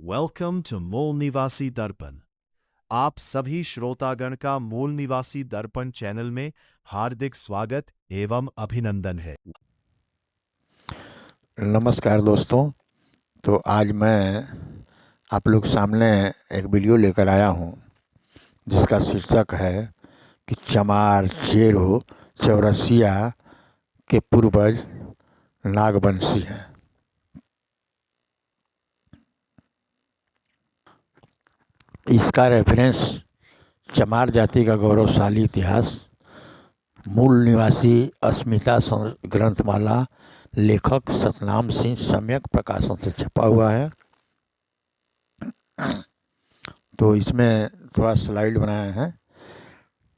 Welcome to मूल निवासी दर्पण। आप सभी श्रोतागण का मूल निवासी दर्पण चैनल में हार्दिक स्वागत एवं अभिनंदन है। नमस्कार दोस्तों। तो आज मैं आप लोग सामने एक वीडियो लेकर आया हूं जिसका शीर्षक है कि चमार चेरो चौरसिया के पूर्वज नागवंशी हैं। इसका रेफरेंस चमार जाति का गौरवशाली इतिहास, मूल निवासी अस्मिता ग्रंथमाला, लेखक सतनाम सिंह सम्यक प्रकाशन से छपा हुआ है। तो इसमें थोड़ा स्लाइड बनाया है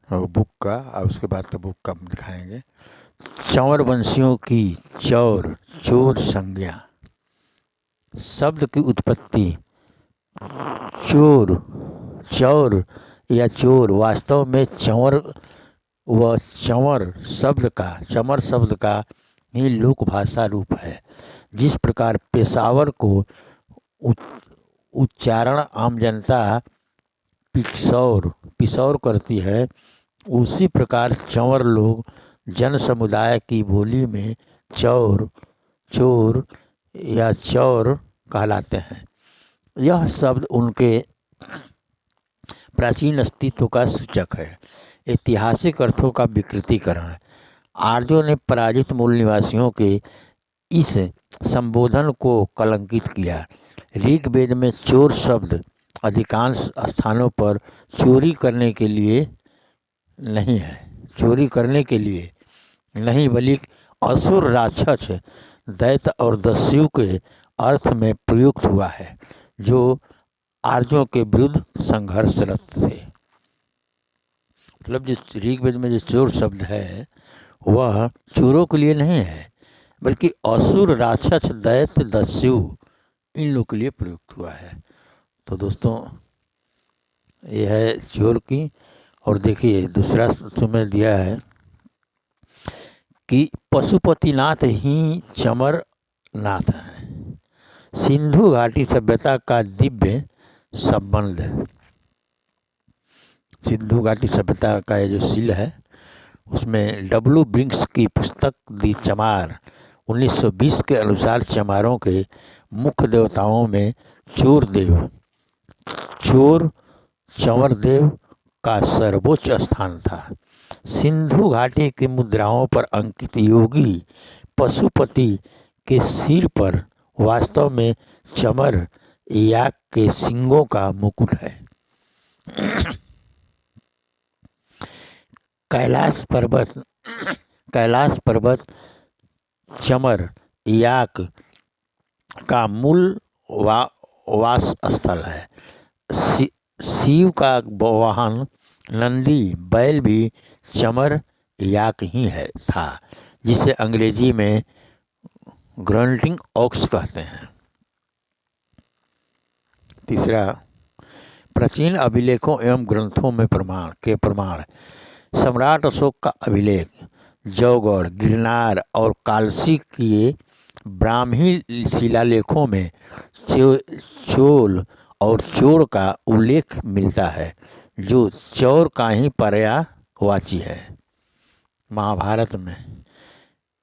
और बुक का, और उसके बाद का बुक का दिखाएंगे। चौर वंशियों की चौर चोर संज्ञा शब्द की उत्पत्ति चोर चौर या चोर वास्तव में चंवर व चंवर शब्द का ही लोक भाषा रूप है। जिस प्रकार पेशावर को उच्चारण आम जनता पिसौर करती है, उसी प्रकार चंवर लोग जन समुदाय की बोली में चौर चोर या चौर कहलाते हैं। यह शब्द उनके प्राचीन अस्तित्व का सूचक है। ऐतिहासिक अर्थों का विकृतीकरण है। आर्यों ने पराजित मूल निवासियों के इस संबोधन को कलंकित किया। ऋग्वेद में चोर शब्द अधिकांश स्थानों पर चोरी करने के लिए नहीं बल्कि असुर, राक्षस, दैत्य और दस्यु के अर्थ में प्रयुक्त हुआ है, जो आर्यों के विरुद्ध संघर्षरत थे। मतलब जो ऋग्वेद में जो चोर शब्द है वह चोरों के लिए नहीं है, बल्कि असुर, राक्षस, दैत्य, दस्यु इन लोगों के लिए प्रयुक्त हुआ है। तो दोस्तों यह है चोर की। और देखिए दूसरा तुम्हें दिया है कि पशुपतिनाथ ही चमर नाथ हैं। सिंधु घाटी सभ्यता का दिव्य संबंध। सिंधु घाटी सभ्यता का ये जो सील है उसमें डब्ल्यू ब्रिंक्स की पुस्तक दी चमार 1920 के अनुसार चमारों के मुख्य देवताओं में चंवर देव का सर्वोच्च स्थान था। सिंधु घाटी की मुद्राओं पर अंकित योगी पशुपति के सिर पर वास्तव में चमर याक के सिंगों का मुकुट है। कैलाश पर्वत चमर याक का मूल वास स्थल है। शिव का वाहन नंदी बैल भी चमर याक ही था, जिसे अंग्रेजी में ग्रंटिंग ऑक्स कहते हैं। तीसरा, प्राचीन अभिलेखों एवं ग्रंथों में प्रमाण। सम्राट अशोक का अभिलेख जौगढ़, गिरनार और कालसी के ब्राह्मी शिलालेखों में चोल और चोर का उल्लेख मिलता है, जो चौर का ही पर्यायवाची है। महाभारत में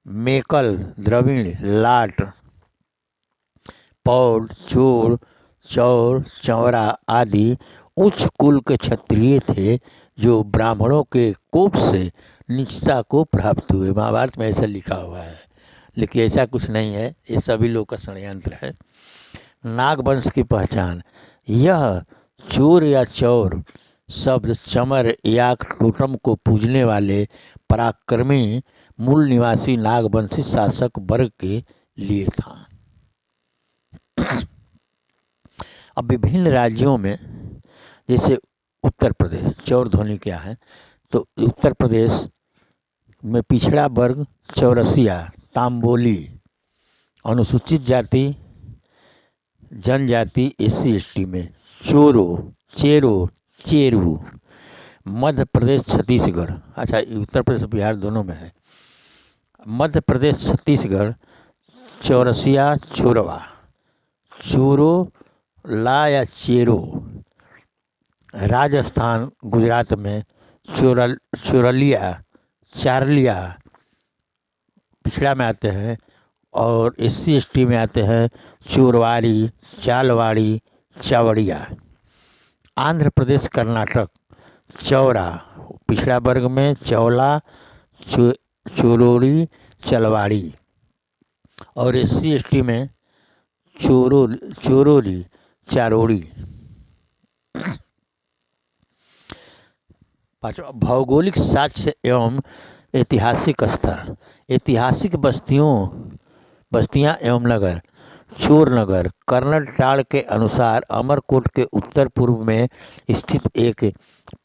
मेकल, द्रविड़, लाट, पौड, चोर, चौर, चंवरा आदि उच्च कुल के क्षत्रिय थे, जो ब्राह्मणों के कोप से नीचता को प्राप्त हुए। महाभारत में ऐसा लिखा हुआ है, लेकिन ऐसा कुछ नहीं है, ये सभी लोग का षड्यंत्र है। नागवंश की पहचान। यह चोर या चौर शब्द चमर याक टोटम को पूजने वाले पराक्रमी मूल निवासी नागवंशी शासक वर्ग के लिए था। अब विभिन्न राज्यों में, जैसे उत्तर प्रदेश, चौर ध्वनि क्या है, तो उत्तर प्रदेश में पिछड़ा वर्ग चौरसिया, तांबोली, अनुसूचित जाति जनजाति SC/ST में चोरो, चेरो, चेरू। मध्य प्रदेश छत्तीसगढ़, अच्छा उत्तर प्रदेश बिहार दोनों में है। मध्य प्रदेश छत्तीसगढ़ चौरसिया, चोरवा, चोरो ला या चेरो, राजस्थान गुजरात में चोरलिया, चारलिया पिछड़ा में आते हैं, और SC/ST में आते हैं चोरवाड़ी, चालवाड़ी, चावड़िया। आंध्र प्रदेश कर्नाटक चौरा, पिछड़ा वर्ग में चौला, चोरोली, चलवाड़ी, और SC/ST में चोरोली, चारोड़ी। पाँचवा, भौगोलिक साक्ष्य एवं ऐतिहासिक स्थल। ऐतिहासिक बस्तियां एवं नगर। चोरनगर कर्नल टाड़ के अनुसार अमरकोट के उत्तर पूर्व में स्थित एक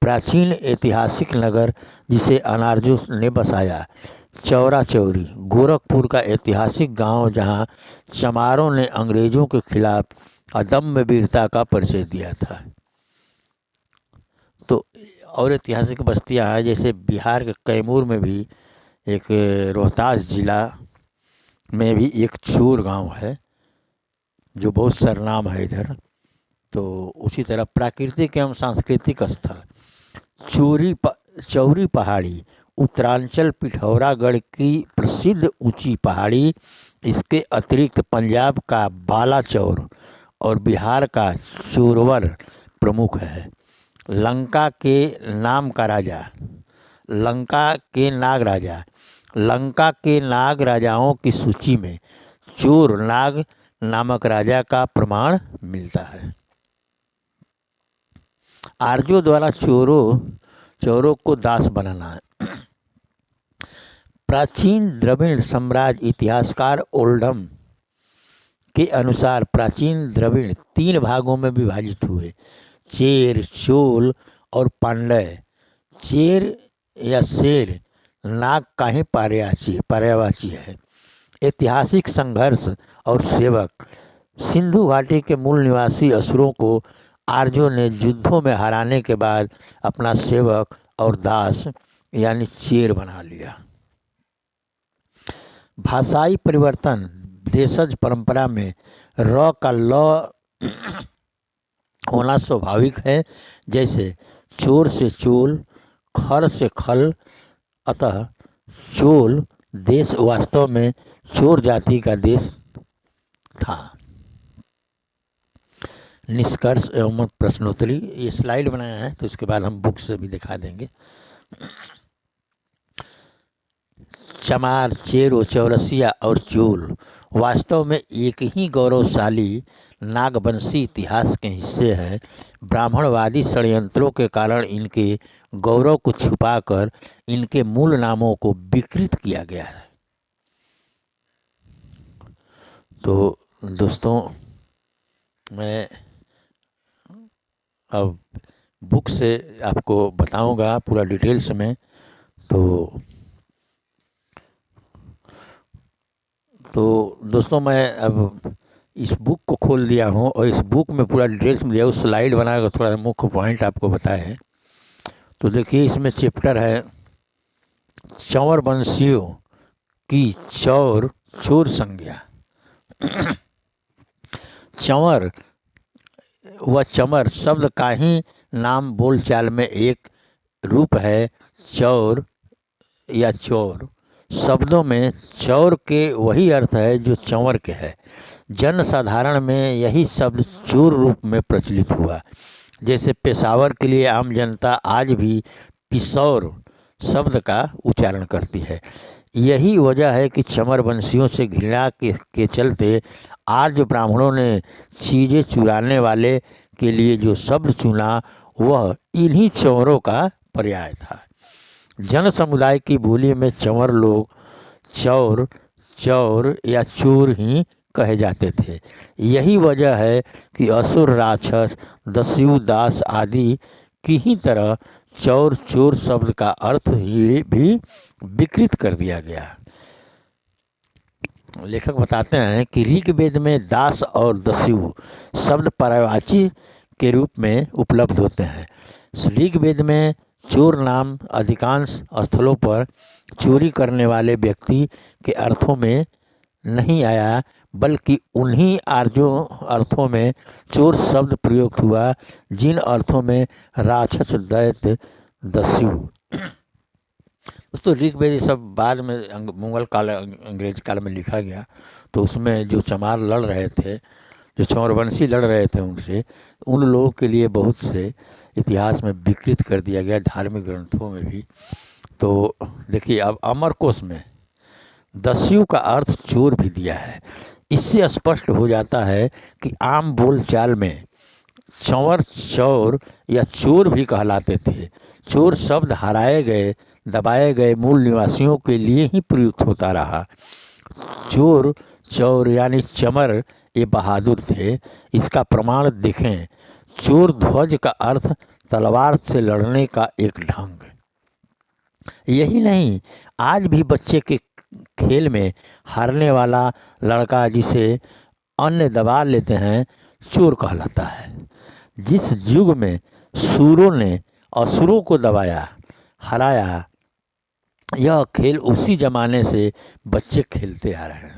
प्राचीन ऐतिहासिक नगर जिसे अनार्जो ने बसाया। चौरा चौरी गोरखपुर का ऐतिहासिक गांव जहां चमारों ने अंग्रेजों के खिलाफ अदम्य वीरता का परिचय दिया था। तो और ऐतिहासिक बस्तियां हैं, जैसे बिहार के कैमूर में भी एक, रोहतास जिला में भी एक चोर गांव है जो बहुत सरनाम है इधर। तो उसी तरह प्राकृतिक एवं सांस्कृतिक स्थल। चौरी पहाड़ी उत्तरांचल पिथौरागढ़ की प्रसिद्ध ऊंची पहाड़ी। इसके अतिरिक्त पंजाब का बालाचौर और बिहार का चोरवर प्रमुख है। लंका के नाग राजाओं की सूची में चोर नाग नामक राजा का प्रमाण मिलता है। आर्यों द्वारा चोरों को दास बनाना है। प्राचीन द्रविड़ साम्राज्य इतिहासकार ओल्डम के अनुसार प्राचीन द्रविड़ 3 भागों में विभाजित हुए, चेर, चोल और पांड्य। चेर या शेर नाग का ही पर्यायवाची है। ऐतिहासिक संघर्ष और सेवक। सिंधु घाटी के मूल निवासी असुरों को आर्यों ने युद्धों में हराने के बाद अपना सेवक और दास यानी चेर बना लिया। भाषाई परिवर्तन। देशज परंपरा में र का ल होना स्वाभाविक है, जैसे चोर से चोल, खर से खल। अतः चोल देश वास्तव में चोर जाति का देश था। निष्कर्ष एवं प्रश्नोत्तरी, ये स्लाइड बनाया है तो इसके बाद हम बुक से भी दिखा देंगे। चमार, चेरो, चौरसिया और चोल वास्तव में एक ही गौरवशाली नागवंशी इतिहास के हिस्से हैं। ब्राह्मणवादी षड्यंत्रों के कारण इनके गौरव को छुपाकर इनके मूल नामों को विकृत किया गया है। तो दोस्तों, मैं अब बुक से आपको बताऊंगा पूरा डिटेल्स में। तो दोस्तों, मैं अब इस बुक को खोल दिया हूँ और इस बुक में पूरा डिटेल्स में दिया हूँ। स्लाइड बनाकर थोड़ा मुख्य पॉइंट आपको बताए हैं। तो देखिए, इसमें चैप्टर है चंवर वंशियों की चोर संज्ञा। चंवर व चमर शब्द का ही नाम बोलचाल में एक रूप है। चौर या चोर शब्दों में चौर के वही अर्थ है जो चंवर के है। जन साधारण में यही शब्द चोर रूप में प्रचलित हुआ। जैसे पेशावर के लिए आम जनता आज भी पिसौर शब्द का उच्चारण करती है। यही वजह है कि चमर वंशियों से घृणा के चलते आर्य ब्राह्मणों ने चीज़ें चुराने वाले के लिए जो शब्द चुना वह इन्हीं चौरों का पर्याय था। जन समुदाय की बोली में चंवर लोग चौर या चोर ही कहे जाते थे। यही वजह है कि असुर, राक्षस, दस्यु, दास आदि की ही तरह चोर शब्द का अर्थ ही भी विकृत कर दिया गया। लेखक बताते हैं कि ऋग्वेद में दास और दस्यु शब्द पर्यायवाची के रूप में उपलब्ध होते हैं। ऋग्वेद में चोर नाम अधिकांश स्थलों पर चोरी करने वाले व्यक्ति के अर्थों में नहीं आया, बल्कि उन्हीं आर्यों अर्थों में चोर शब्द प्रयुक्त हुआ जिन अर्थों में राक्षस दैत्य दस्यु। दोस्तों ऋग्वेद ये सब बाद में मुगल काल अंग्रेज काल में लिखा गया, तो उसमें जो चमार लड़ रहे थे, जो चौरवंशी लड़ रहे थे उनसे, उन लोगों के लिए बहुत से इतिहास में विकृत कर दिया गया, धार्मिक ग्रंथों में भी। तो देखिए अब अमरकोश में दस्यु का अर्थ चोर भी दिया है। इससे स्पष्ट हो जाता है कि आम बोलचाल में चंवर चोर या चोर भी कहलाते थे। चोर शब्द हराए गए, दबाए गए मूल निवासियों के लिए ही प्रयुक्त होता रहा। चोर चौर यानी चमर ये बहादुर थे। इसका प्रमाण देखें, चोर ध्वज का अर्थ तलवार से लड़ने का एक ढंग। यही नहीं, आज भी बच्चे के खेल में हारने वाला लड़का जिसे अन्य दबा लेते हैं चोर कहलाता है। जिस युग में सूरों ने असुरों को दबाया, हराया, यह खेल उसी जमाने से बच्चे खेलते आ रहे हैं।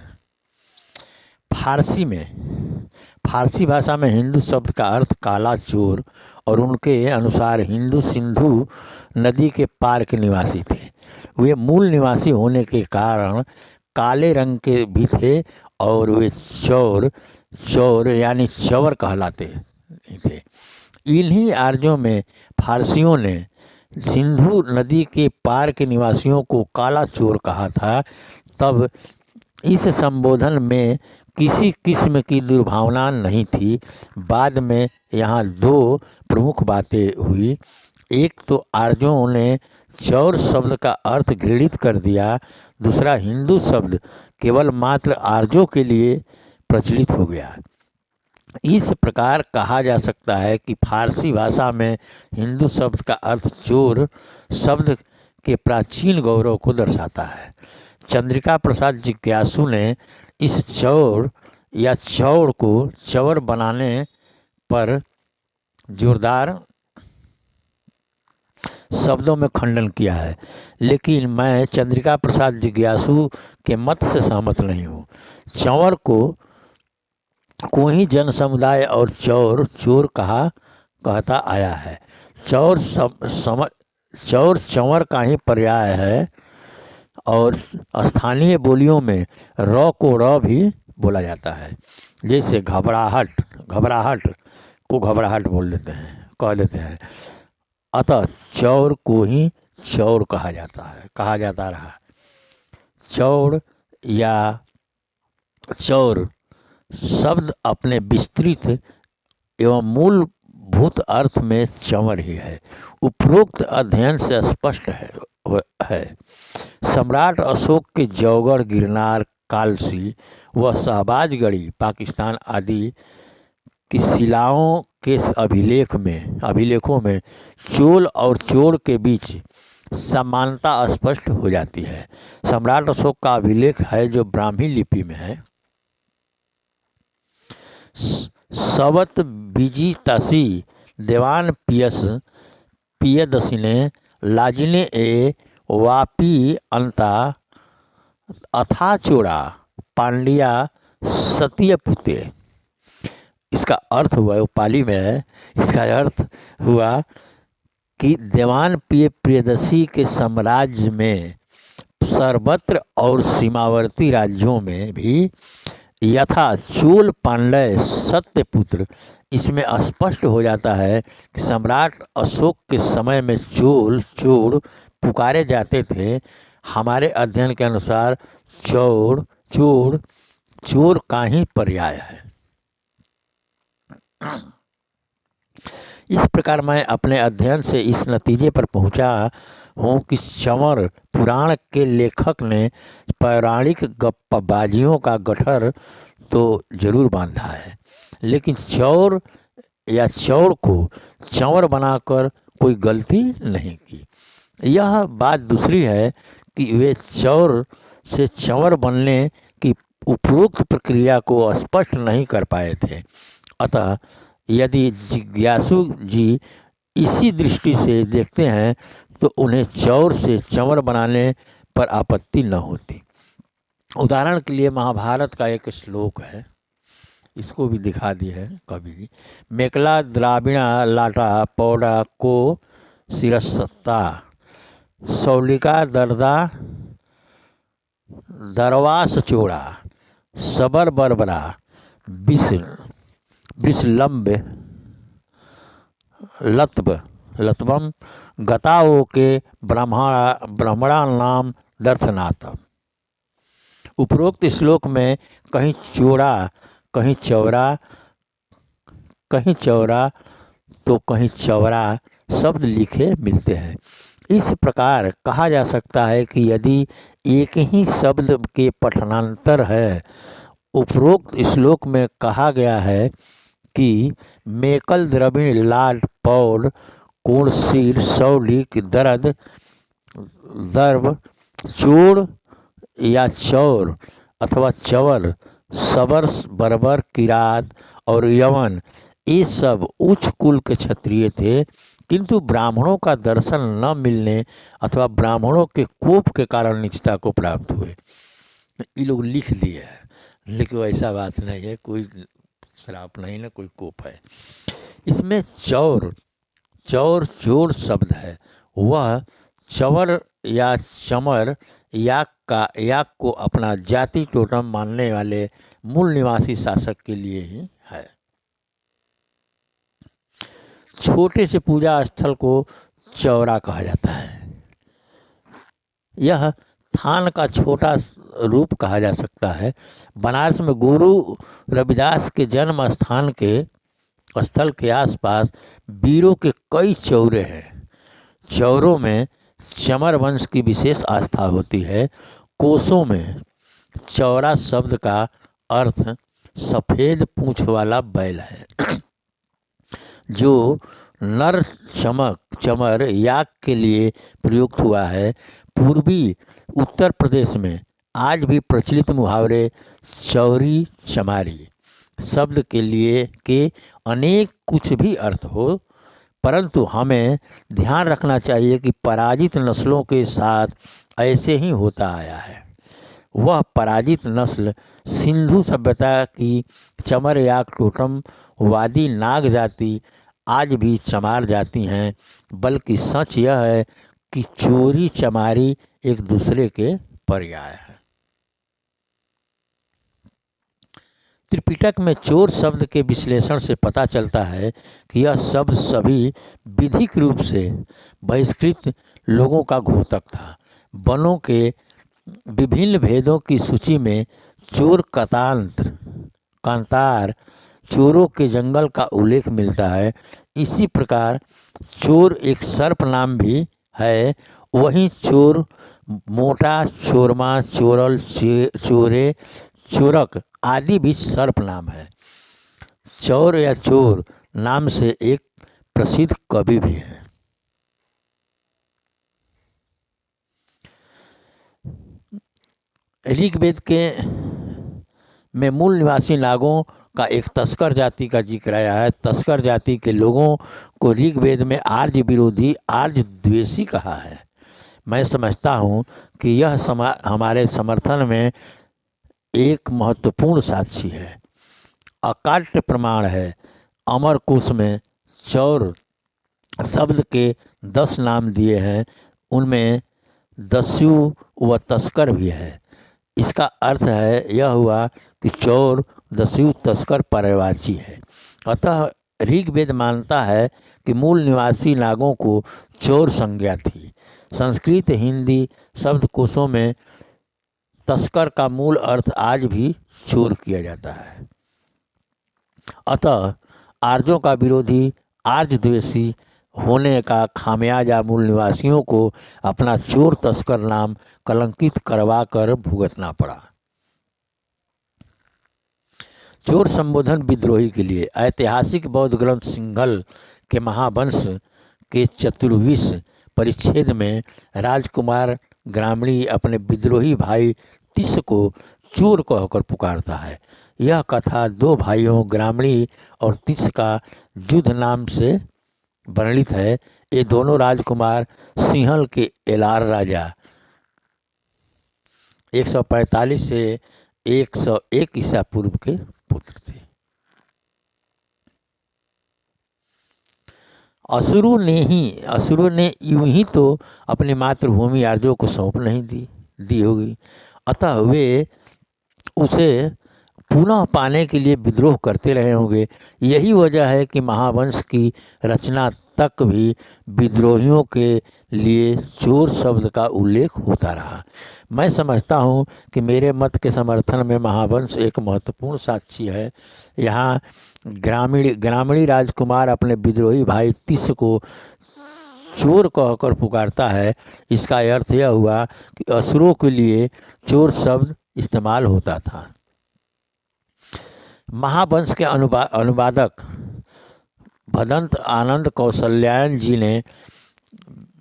फारसी भाषा में हिंदू शब्द का अर्थ काला चोर, और उनके अनुसार हिंदू सिंधु नदी के पार के निवासी थे। वे मूल निवासी होने के कारण काले रंग के भी थे और वे चौर यानी चवर कहलाते थे। इन्हीं आर्यों में फारसियों ने सिंधु नदी के पार के निवासियों को काला चोर कहा था। तब इस संबोधन में किसी किस्म की दुर्भावना नहीं थी। बाद में यहाँ दो प्रमुख बातें हुई। एक तो आर्यों ने चौर शब्द का अर्थ घृणित कर दिया, दूसरा हिंदू शब्द केवल मात्र आर्यों के लिए प्रचलित हो गया। इस प्रकार कहा जा सकता है कि फारसी भाषा में हिंदू शब्द का अर्थ चोर शब्द के प्राचीन गौरव को दर्शाता है। चंद्रिका प्रसाद जिज्ञासु ने इस चौर या चौड़ को चवर बनाने पर जोरदार शब्दों में खंडन किया है, लेकिन मैं चंद्रिका प्रसाद जिज्ञासु के मत से सहमत नहीं हूँ। चंवर को ही जन समुदाय और चोर कहता आया है। चौर चंवर का ही पर्याय है, और स्थानीय बोलियों में र को र भी बोला जाता है। जैसे घबराहट को घबराहट बोल देते हैं, कह देते हैं। अतः चौर को ही चौर कहा जाता रहा। चौर या चौर शब्द अपने विस्तृत एवं मूलभूत अर्थ में चंवर ही है। उपरोक्त अध्ययन से स्पष्ट है। सम्राट अशोक के जौगढ़, गिरनार, कालसी व शहबाजगढ़ी पाकिस्तान आदि की शिलाओं के अभिलेखों में चोल और चोर के बीच समानता स्पष्ट हो जाती है। सम्राट अशोक का अभिलेख है जो ब्राह्मी लिपि में है। सवत बीजी तसी देवान पियदसिने लाजिने ए वापी अंता अथा चोड़ा पांड्या सतीय पुते। इसका अर्थ हुआ, वो पाली में है, इसका अर्थ हुआ कि देवान प्रियदसी के साम्राज्य में सर्वत्र और सीमावर्ती राज्यों में भी यथा चोल पांड्य सत्यपुत्र। इसमें स्पष्ट हो जाता है कि सम्राट अशोक के समय में चोर पुकारे जाते थे। हमारे अध्ययन के अनुसार चोर का ही पर्याय है। इस प्रकार मैं अपने अध्ययन से इस नतीजे पर पहुंचा हूँ कि चंवर पुराण के लेखक ने पौराणिक गप्पाबाजियों का गठर तो जरूर बांधा है, लेकिन चौर या चौर को चंवर बनाकर कोई गलती नहीं की। यह बात दूसरी है कि वे चौर से चंवर बनने की उपरोक्त प्रक्रिया को स्पष्ट नहीं कर पाए थे। अतः यदि जिज्ञासु जी इसी दृष्टि से देखते हैं तो उन्हें चौर से चंवर बनाने पर आपत्ति न होती। उदाहरण के लिए महाभारत का एक श्लोक है, इसको भी दिखा दी है कवि जी। मेकला द्राविणा लाटा पौड़ा को सिरसत्ता, सौलिका दर्दा दरवास चोड़ा, सबर बरबरा, विष विषलम्ब लतबम गताओ के ब्राह्मणा नाम दर्शनाथ। उपरोक्त श्लोक में कहीं चौड़ा कहीं चौरा तो कहीं चौरा शब्द लिखे मिलते हैं। इस प्रकार कहा जा सकता है कि यदि एक ही शब्द के पठनांतर है, उपरोक्त श्लोक में कहा गया है कि मेकल द्रविण लाल पौर कोण सिर सौलिक दर्द दर्भ चोर या चौर अथवा चवर, सबर बर्बर किरात और यवन, ये सब उच्च कुल के क्षत्रिय थे, किंतु ब्राह्मणों का दर्शन न मिलने अथवा ब्राह्मणों के कोप के कारण नीचता को प्राप्त हुए। ये लोग लिख दिए हैं, लेकिन ऐसा बात नहीं है, कोई श्राप नहीं ना, कोई कोप है। इसमें चौर चोर शब्द है, वह चवर या चमर याक को अपना जाति टोटम मानने वाले मूल निवासी शासक के लिए ही है। छोटे से पूजा स्थल को चौरा कहा जाता है। यह थान का छोटा रूप कहा जा सकता है। बनारस में गुरु रविदास के जन्म स्थान के स्थल के आसपास वीरों के कई चौरे हैं। चौरों में चमर वंश की विशेष आस्था होती है। कोसों में चौरा शब्द का अर्थ सफ़ेद पूंछ वाला बैल है, जो नर चमर याक के लिए प्रयुक्त हुआ है। पूर्वी उत्तर प्रदेश में आज भी प्रचलित मुहावरे चौरी चमारी शब्द के लिए के अनेक कुछ भी अर्थ हो, परंतु हमें ध्यान रखना चाहिए कि पराजित नस्लों के साथ ऐसे ही होता आया है। वह पराजित नस्ल सिंधु सभ्यता की चमर याक टोटम वादी नाग जाति आज भी चमार जाती हैं, बल्कि सच यह है कि चोरी चमारी एक दूसरे के पर्याय है। त्रिपिटक में चोर शब्द के विश्लेषण से पता चलता है कि यह शब्द सभी विधिक रूप से बहिष्कृत लोगों का घोतक था। वनों के विभिन्न भेदों की सूची में चोर कांतार चोरों के जंगल का उल्लेख मिलता है। इसी प्रकार चोर एक सर्प नाम भी है। वहीं चोर मोटा, चोरमा, चोरल, चोरे, चोरक आदि भी सर्प नाम है। चौर या चोर नाम से एक प्रसिद्ध कवि भी हैं। ऋग्वेद के में मूल निवासी नागों का एक तस्कर जाति का जिक्र आया है। तस्कर जाति के लोगों को ऋग्वेद में आर्य विरोधी, आर्य द्वेषी कहा है। मैं समझता हूँ कि यह हमारे समर्थन में एक महत्वपूर्ण साक्षी है, अकाट्य प्रमाण है। अमरकोश में चौर शब्द के 10 नाम दिए हैं, उनमें दस्यु व तस्कर भी है। इसका अर्थ है यह हुआ कि चौर, दस्यु, तस्कर पर्यायवाची है। अतः ऋग्वेद मानता है कि मूल निवासी नागों को चौर संज्ञा थी। संस्कृत हिंदी शब्दकोशों में तस्कर का मूल अर्थ आज भी चोर किया जाता है। अतः आर्यों का विरोधी, आर्य द्वेषी होने का खामियाजा मूल निवासियों को अपना चोर तस्कर नाम कलंकित करवा कर भुगतना पड़ा। चोर संबोधन विद्रोही के लिए ऐतिहासिक बौद्ध ग्रंथ सिंघल के महावंश के 24 परिच्छेद में राजकुमार ग्रामणी अपने विद्रोही भाई तिस को चोर कहकर पुकारता है। यह कथा 2 भाइयों ग्रामणी और तिस का युद्ध नाम से वर्णित है। ये दोनों राजकुमार सिंहल के एलार राजा 145 से 101 ईसा पूर्व के पुत्र थे। असुरों ने यूं ही तो अपनी मातृभूमि आर्यों को सौंप नहीं दी होगी, अतः वे उसे पुनः पाने के लिए विद्रोह करते रहे होंगे। यही वजह है कि महावंश की रचना तक भी विद्रोहियों के लिए चोर शब्द का उल्लेख होता रहा। मैं समझता हूँ कि मेरे मत के समर्थन में महावंश एक महत्वपूर्ण साक्षी है। यहाँ ग्रामीणी राजकुमार अपने विद्रोही भाई तिस को चोर कहकर पुकारता है। इसका अर्थ यह हुआ कि असुरों के लिए चोर शब्द इस्तेमाल होता था। महावंश के अनुवादक भदंत आनंद कौशल्यायन जी ने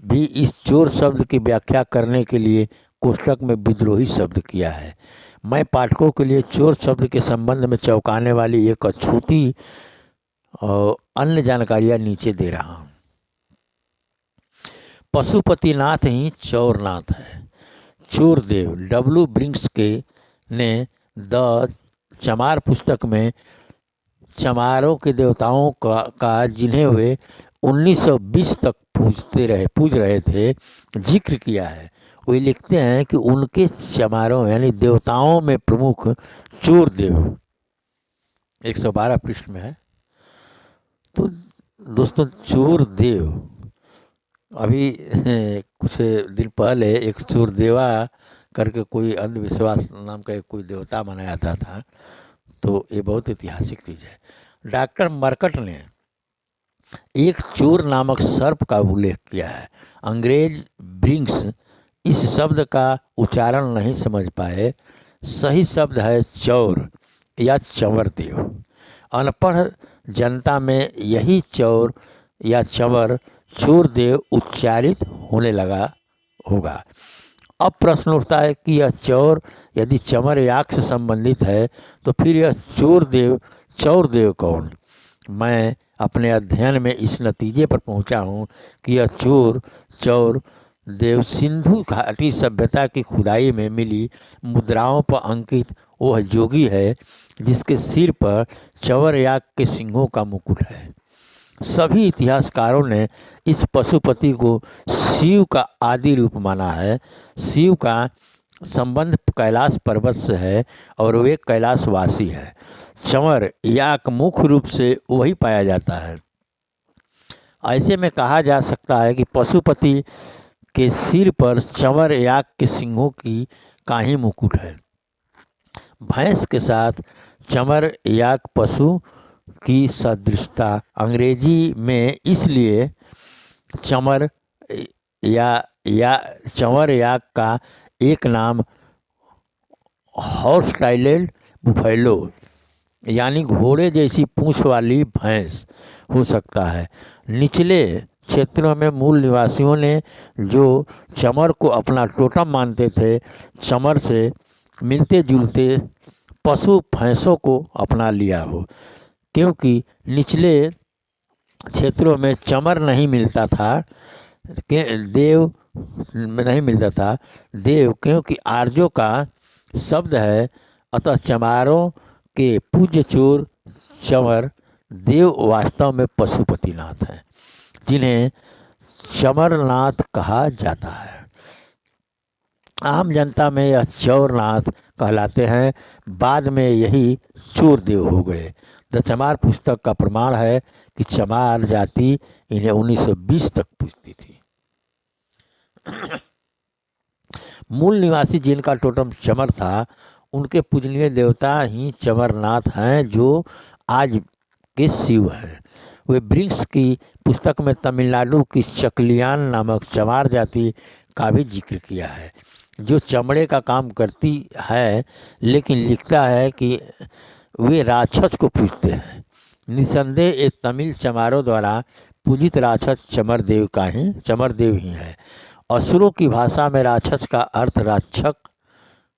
भी इस चोर शब्द की व्याख्या करने के लिए कोष्टक में विद्रोही शब्द किया है। मैं पाठकों के लिए चोर शब्द के संबंध में चौंकाने वाली एक अछूती और अन्य जानकारियां नीचे दे रहा हूँ। पशुपतिनाथ ही चौरनाथ है। चोरदेव डब्ल्यू ब्रिंक्स के ने द चमार पुस्तक में चमारों के देवताओं का जिन्हें वे 1920 तक पूज रहे थे जिक्र किया है। वे लिखते हैं कि उनके चमारों यानी देवताओं में प्रमुख चोरदेव 112 पृष्ठ में है। तो दोस्तों चोरदेव, अभी कुछ दिन पहले एक चोरदेवा करके कोई अंधविश्वास नाम का कोई देवता मनाया जाता था, तो ये बहुत ऐतिहासिक चीज़ है। डॉक्टर मरकट ने एक चोर नामक सर्प का उल्लेख किया है। अंग्रेज ब्रिंक्स इस शब्द का उच्चारण नहीं समझ पाए। सही शब्द है चौर या चंवरदेव। अनपढ़ जनता में यही चौर या चंवर चोरदेव उच्चारित होने लगा होगा। अब प्रश्न उठता है कि यह चौर यदि चमर याक से संबंधित है तो फिर यह चौरदेव कौन? मैं अपने अध्ययन में इस नतीजे पर पहुंचा हूं कि यह चौर देव सिंधु घाटी सभ्यता की खुदाई में मिली मुद्राओं पर अंकित वह जोगी है जिसके सिर पर चंवर याक के सिंहों का मुकुट है। सभी इतिहासकारों ने इस पशुपति को शिव का आदि रूप माना है। शिव का संबंध कैलाश पर्वत से है और वे कैलाशवासी है। चंवर याक मुख्य रूप से वही पाया जाता है। ऐसे में कहा जा सकता है कि पशुपति के सिर पर चंवर याक के सिंहों का ही मुकुट है। भैंस के साथ चंवर याक पशु की सदृशता अंग्रेजी में इसलिए चंवर याक का एक नाम हॉर्स-टाइलेड बुफैलो यानी घोड़े जैसी पूंछ वाली भैंस हो सकता है। निचले क्षेत्रों में मूल निवासियों ने जो चमर को अपना टोटम मानते थे, चमर से मिलते जुलते पशु भैंसों को अपना लिया हो। क्योंकि निचले क्षेत्रों में चमर नहीं मिलता था, देव क्योंकि आर्यों का शब्द है, अतः चमारों के पूज्य चोर चंवर देव वास्तव में पशुपतिनाथ हैं, जिन्हें चमरनाथ कहा जाता है। आम जनता में यह चौरनाथ कहलाते हैं, बाद में यही चोरदेव हो गए। द चमार पुस्तक का प्रमाण है कि चमार जाति इन्हें 1920 तक पूजती थी। मूल निवासी जिनका टोटम चमर था, उनके पूजनीय देवता ही चमरनाथ हैं, जो आज के शिव हैं। वे ब्रिंक्स की पुस्तक में तमिलनाडु की चकलियान नामक चमार जाति का भी जिक्र किया है, जो चमड़े का काम करती है, लेकिन लिखता है कि वे राक्षस को पूजते हैं। निसंदेह ये तमिल चमारों द्वारा पूजित राक्षस चमरदेव ही है। असुरों की भाषा में राक्षस का अर्थ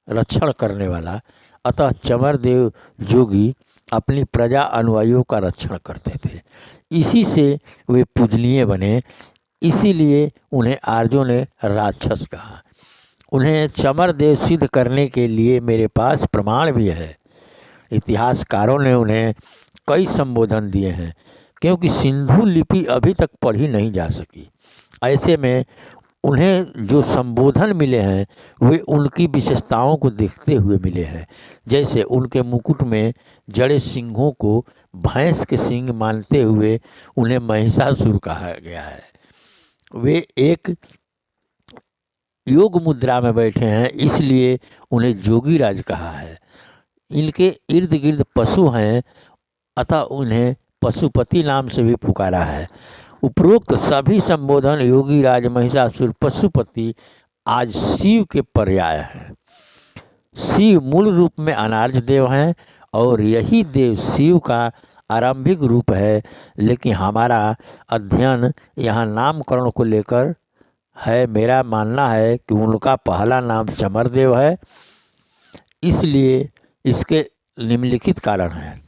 रक्षण करने वाला, अतः चमरदेव जोगी अपनी प्रजा अनुयायियों का रक्षण करते थे। इसी से वे पूजनीय बने, इसीलिए उन्हें आर्यों ने राक्षस कहा। उन्हें चमर देव सिद्ध करने के लिए मेरे पास प्रमाण भी है। इतिहासकारों ने उन्हें कई संबोधन दिए हैं, क्योंकि सिंधु लिपि अभी तक पढ़ी नहीं जा सकी। ऐसे में उन्हें जो संबोधन मिले हैं वे उनकी विशेषताओं को देखते हुए मिले हैं। जैसे उनके मुकुट में जड़े सिंहों को भैंस के सिंह मानते हुए उन्हें महिषासुर कहा गया है। वे एक योग मुद्रा में बैठे हैं, इसलिए उन्हें जोगीराज कहा है। इनके इर्द गिर्द पशु हैं, अतः उन्हें पशुपति नाम से भी पुकारा है। उपरोक्त सभी संबोधन योगीराज, महिषासुर, पशुपति आज शिव के पर्याय हैं। शिव मूल रूप में अनार्ज देव हैं और यही देव शिव का आरंभिक रूप है, लेकिन हमारा अध्ययन यहाँ नामकरण को लेकर है। मेरा मानना है कि उनका पहला नाम चमरदेव है, इसलिए इसके निम्नलिखित कारण हैं।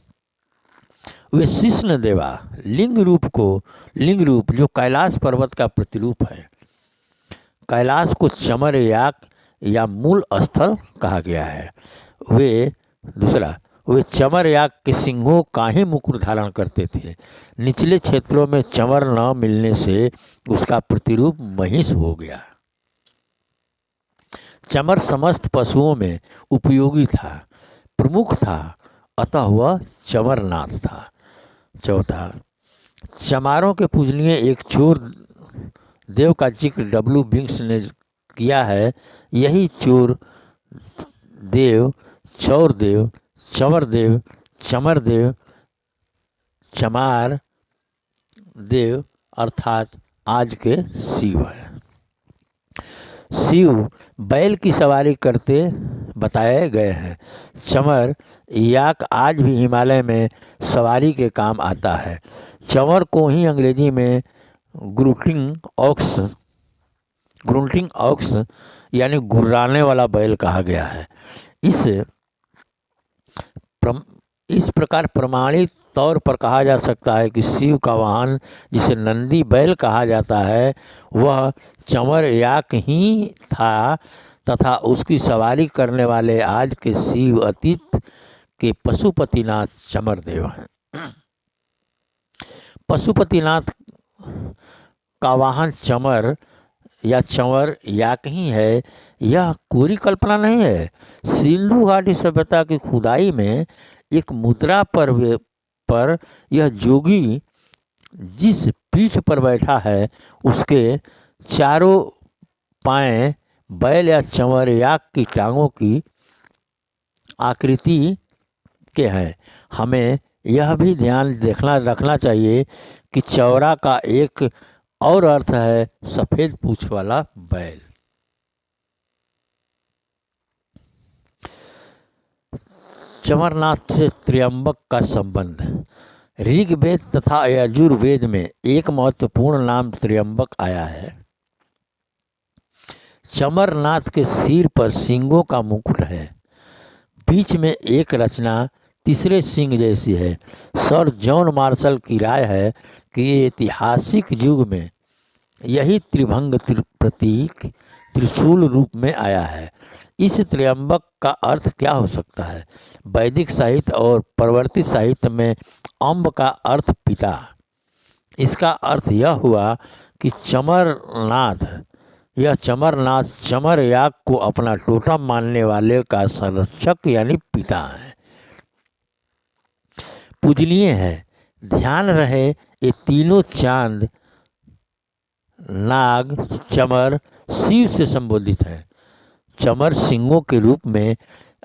वे शिष्ण देवा लिंग रूप जो कैलाश पर्वत का प्रतिरूप है। कैलाश को चमर याक या मूल स्थल कहा गया है। वे चमर याक के सिंहों का ही मुकुट धारण करते थे। निचले क्षेत्रों में चमर न मिलने से उसका प्रतिरूप महिष हो गया। चमर समस्त पशुओं में उपयोगी था, प्रमुख था, अतः वह चमरनाथ था। चौथा, चमारों के पूजनीय एक चोर देव का जिक्र डब्ल्यू बिंग्स ने किया है। यही चोर देव, चौर देव, चमर देव, चमर देव, चमार देव अर्थात आज के शिव है। शिव बैल की सवारी करते बताए गए हैं। चमर याक आज भी हिमालय में सवारी के काम आता है। चमर को ही अंग्रेजी में ग्रूटिंग ऑक्स यानी गुर्राने वाला बैल कहा गया है। इस प्रकार प्रमाणित तौर पर कहा जा सकता है कि शिव का वाहन, जिसे नंदी बैल कहा जाता है, वह चमर याक ही था तथा उसकी सवारी करने वाले आज के शिव अतीत के पशुपतिनाथ चमरदेव हैं। पशुपतिनाथ का वाहन चमर या चंवर याक ही है, यह कोरी कल्पना नहीं है। सिंधु घाटी सभ्यता की खुदाई में एक मुद्रा पर यह जोगी जिस पीठ पर बैठा है उसके चारों पांव बैल या चंवर याक की टांगों की आकृति के हैं। हमें यह भी ध्यान रखना चाहिए कि चौरा का एक और अर्थ है सफ़ेद पूँछ वाला बैल। चमरनाथ से त्र्यंबक का संबंध। ऋग्वेद तथा यजुर्वेद में एक महत्वपूर्ण नाम त्र्यंबक आया है। चमरनाथ के सिर पर सिंगों का मुकुट है। बीच में एक रचना तीसरे सिंह जैसी है। सर जॉन मार्शल की राय है कि ऐतिहासिक युग में यही त्रिभंग प्रतीक त्रिशूल रूप में आया है। इस त्र्यंबक का अर्थ क्या हो सकता है? वैदिक साहित्य और प्रवर्तित साहित्य में अम्ब का अर्थ पिता। इसका अर्थ यह हुआ कि चमरनाथ चमर याक को अपना टोटम मानने वाले का संरक्षक यानी पिता है, पूजनीय है। ध्यान रहे ये तीनों चांद, नाग, चमर शिव से संबोधित है। चमर सिंहों के रूप में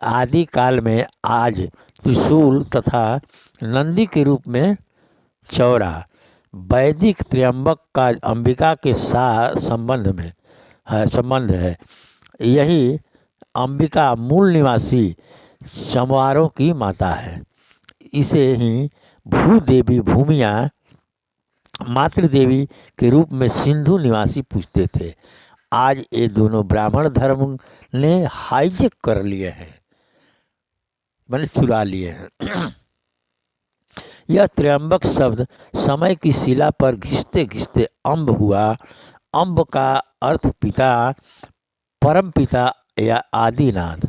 आदि काल में आज त्रिशूल तथा नंदी के रूप में चौरा। वैदिक त्र्यंबक का अंबिका के साथ संबंध है। यही अंबिका मूल निवासी चमारों की माता है। इसे ही भूदेवी भूमिया मातृदेवी के रूप में सिंधु निवासी पूजते थे। आज ये दोनों ब्राह्मण धर्म ने हाईजेक कर लिए हैं, मैंने चुरा लिए हैं। यह त्र्यंबक शब्द समय की शिला पर घिसते घिसते अम्ब हुआ। अम्ब का अर्थ पिता, परमपिता या आदिनाथ।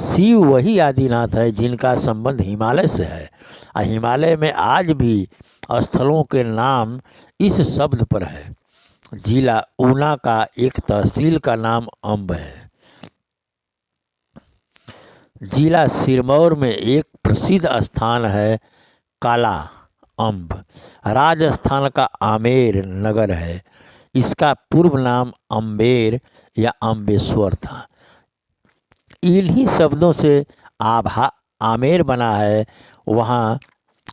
शिव वही आदिनाथ है जिनका संबंध हिमालय से है। हिमालय में आज भी स्थलों के नाम इस शब्द पर है। जिला ऊना का एक तहसील का नाम अम्ब है। जिला सिरमौर में एक प्रसिद्ध स्थान है काला अम्ब। राजस्थान का आमेर नगर है। इसका पूर्व नाम अम्बेर या अम्बेश्वर था। इन्हीं शब्दों से आमेर बना है। वहाँ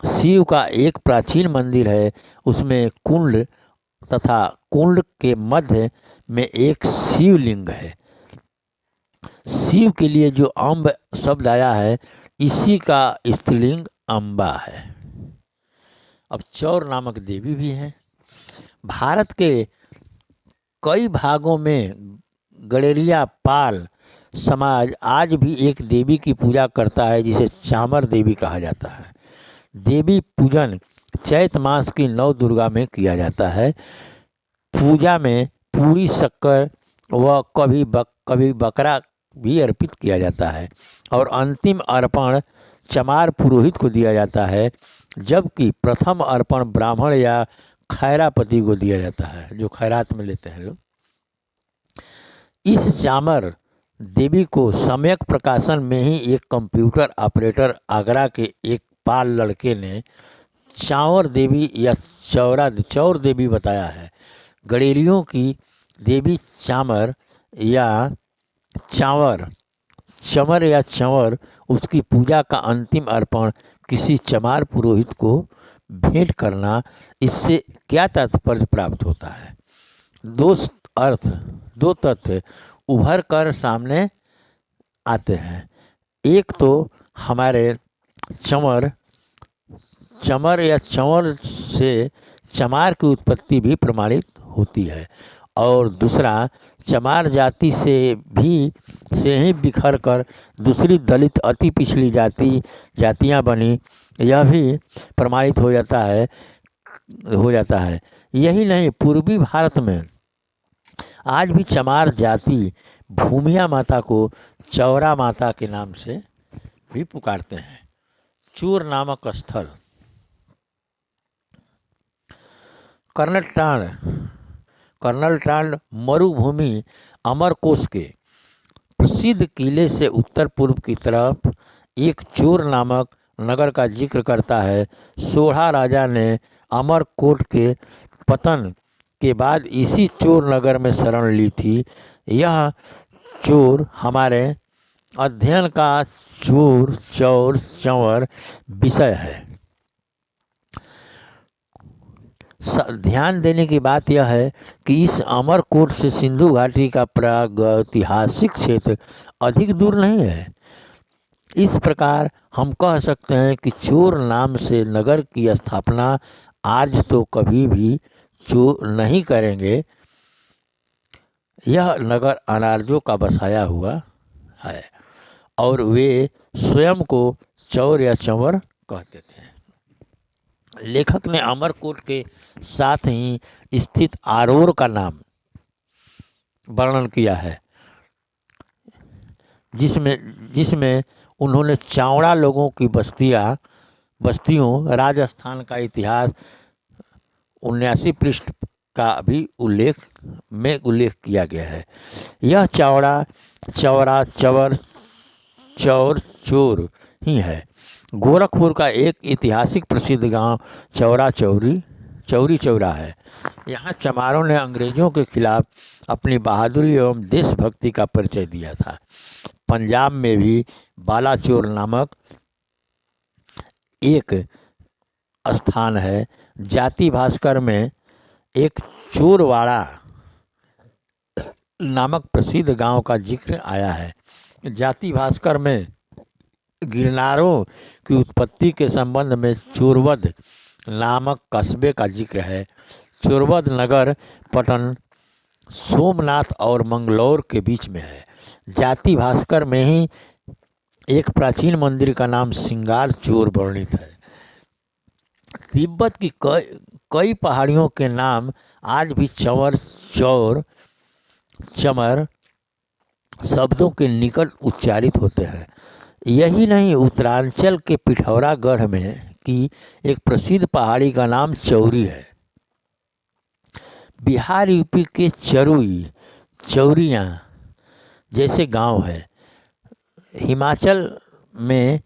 शिव का एक प्राचीन मंदिर है। उसमें कुंड तथा कुंड के मध्य में एक शिवलिंग है। शिव के लिए जो अम्ब शब्द आया है, इसी का स्त्रीलिंग अम्बा है। अब चौर नामक देवी भी है। भारत के कई भागों में गडेरिया पाल समाज आज भी एक देवी की पूजा करता है जिसे चामर देवी कहा जाता है। देवी पूजन चैत मास की 9 दुर्गा में किया जाता है। पूजा में पूरी शक्कर व कभी बकरा भी अर्पित किया जाता है और अंतिम अर्पण चमार पुरोहित को दिया जाता है, जबकि प्रथम अर्पण ब्राह्मण या खैरापति को दिया जाता है, जो खैरात में लेते हैं लोग। इस चामर देवी को सम्यक प्रकाशन में ही एक कंप्यूटर ऑपरेटर आगरा के एक पाल लड़के ने चावर देवी या चौर देवी बताया है। गडेरियों की देवी चामर या चमर या चंवर उसकी पूजा का अंतिम अर्पण किसी चमार पुरोहित को भेंट करना। इससे क्या तात्पर्य प्राप्त होता है? दो तथ्य उभर कर सामने आते हैं। एक तो हमारे चमर या चंवर से चमार की उत्पत्ति भी प्रमाणित होती है और दूसरा चमार जाति से ही बिखर कर दूसरी दलित अति पिछड़ी जातियां बनी, यह भी प्रमाणित हो जाता है। यही नहीं, पूर्वी भारत में आज भी चमार जाति भूमिया माता को चौरा माता के नाम से भी पुकारते हैं। चूर नामक स्थल कर्नलटांड मरुभूमि अमरकोश के प्रसिद्ध किले से उत्तर पूर्व की तरफ एक चोर नामक नगर का जिक्र करता है। सोढ़ा राजा ने अमरकोट के पतन के बाद इसी चोर नगर में शरण ली थी। यह चोर हमारे अध्ययन का चोर चंवर विषय है। ध्यान देने की बात यह है कि इस अमरकोट से सिंधु घाटी का प्रागैतिहासिक क्षेत्र अधिक दूर नहीं है। इस प्रकार हम कह सकते हैं कि चोर नाम से नगर की स्थापना आज तो कभी भी चोर नहीं करेंगे। यह नगर अनार्यों का बसाया हुआ है और वे स्वयं को चौर या चंवर कहते थे। लेखक ने अमरकोट के साथ ही स्थित आरोर का नाम वर्णन किया है, जिसमें उन्होंने चावड़ा लोगों की बस्तियों राजस्थान का इतिहास 79 पृष्ठ का भी उल्लेख किया गया है। यह चौरा चौर चोर ही है। गोरखपुर का एक ऐतिहासिक प्रसिद्ध गांव चौरी चौरा है। यहाँ चमारों ने अंग्रेजों के खिलाफ अपनी बहादुरी एवं देशभक्ति का परिचय दिया था। पंजाब में भी बालाचोर नामक एक स्थान है। जाति भास्कर में एक चोरवाड़ा नामक प्रसिद्ध गांव का जिक्र आया है। जाति भास्कर में गिरनारों की उत्पत्ति के संबंध में चोरवद नामक कस्बे का जिक्र है। चोरवद नगर पटन सोमनाथ और मंगलौर के बीच में है। जाति भास्कर में ही एक प्राचीन मंदिर का नाम सिंगार चोर वर्णित है। तिब्बत की कई पहाड़ियों के नाम आज भी चंवर चौर चमर शब्दों के निकट उच्चारित होते हैं। यही नहीं, उत्तरांचल के पिथौरागढ़ में की एक प्रसिद्ध पहाड़ी का नाम चौरी है। बिहार यूपी के चरुई, चौरियाँ जैसे गांव है। हिमाचल में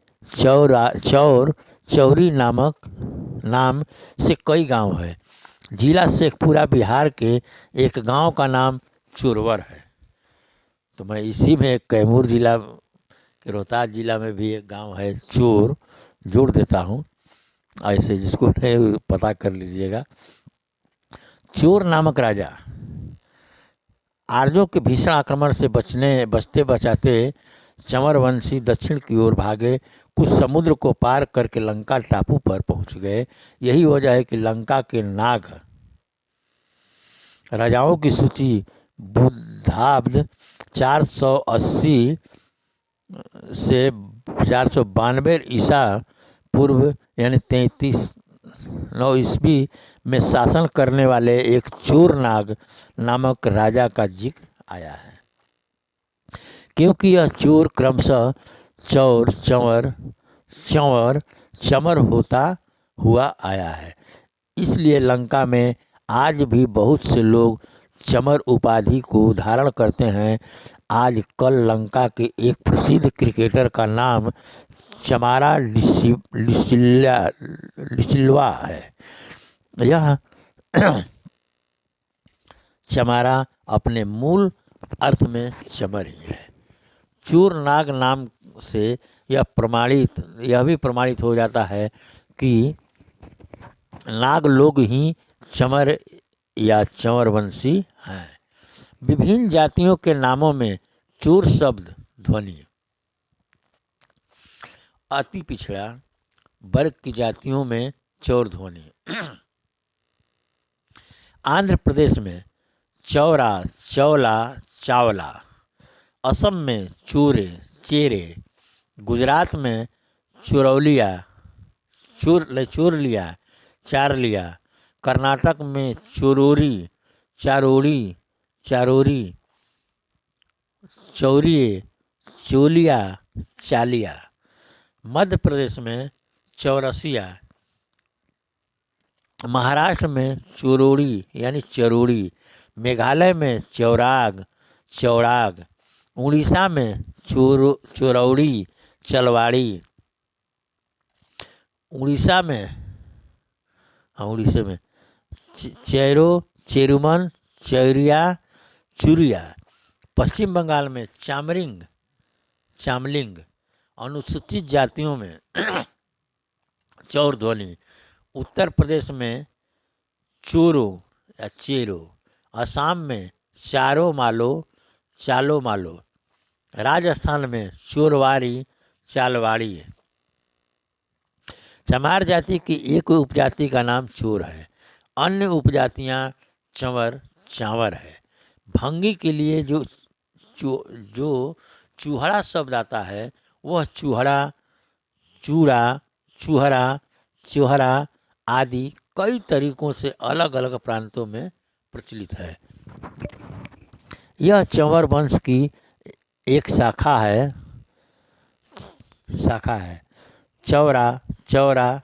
चौरी नाम से कई गांव है। जिला शेखपुरा बिहार के एक गांव का नाम चोरवर है। तो मैं इसी में कैमूर जिला के रोहतास जिला में भी एक गांव है चोर, जोड़ देता हूँ, ऐसे जिसको नहीं पता कर लीजिएगा। चोर नामक राजा आर्यों के भीषण आक्रमण से बचते बचाते चंवर वंशी दक्षिण की ओर भागे। कुछ समुद्र को पार करके लंका टापू पर पहुंच गए। यही वजह है कि लंका के नाग राजाओं की सूची बुद्धाब्द 480 से 492 ईसा पूर्व यानी 33 ईस्वी में शासन करने वाले एक चोर नाग नामक राजा का जिक्र आया है। क्योंकि यह चोर क्रमशः चौर, चंवर, चमर होता हुआ आया है, इसलिए लंका में आज भी बहुत से लोग चमर उपाधि को धारण करते हैं। आज कल लंका के एक प्रसिद्ध क्रिकेटर का नाम चमारा डिसिल्वा है। यह चमारा अपने मूल अर्थ में चमर ही है। चोर नाग नाम से यह भी प्रमाणित हो जाता है कि नाग लोग ही चमर या चंवरवंशी हैं। विभिन्न जातियों के नामों में चोर शब्द ध्वनि अति पिछड़ा वर्ग की जातियों में चौर ध्वनि। आंध्र प्रदेश में चौरा, चौला, चावला। असम में चोरे, चेरे। गुजरात में चोरौलिया, चोरलिया, चारलिया। कर्नाटक में चोरोरी, चारोड़ी, चारोरी। चौरिये, चोलिया, चालिया। मध्य प्रदेश में चौरसिया। महाराष्ट्र में चोरोड़ी यानी चरोड़ी। मेघालय में चौराग, चौड़ाग। उड़ीसा में चोरौड़ी, चलवाड़ी। उड़ीसा में चेरो, चेरुमन, चौरिया, चुरिया। पश्चिम बंगाल में चामलिंग। अनुसूचित जातियों में चौर ध्वनि। उत्तर प्रदेश में चोरो या चेरो। असम में चालो मालो। राजस्थान में चोरवारी, चालवाड़ी। चमार जाति की एक उपजाति का नाम चोर है। अन्य उपजातियां चंवर, चांवर है। भंगी के लिए जो चूहड़ा शब्द आता है वह चूहड़ा, चूड़ा, चूहरा, चोहरा आदि कई तरीकों से अलग अलग प्रांतों में प्रचलित है। यह चंवर वंश की एक शाखा है। चौरा, चौरा,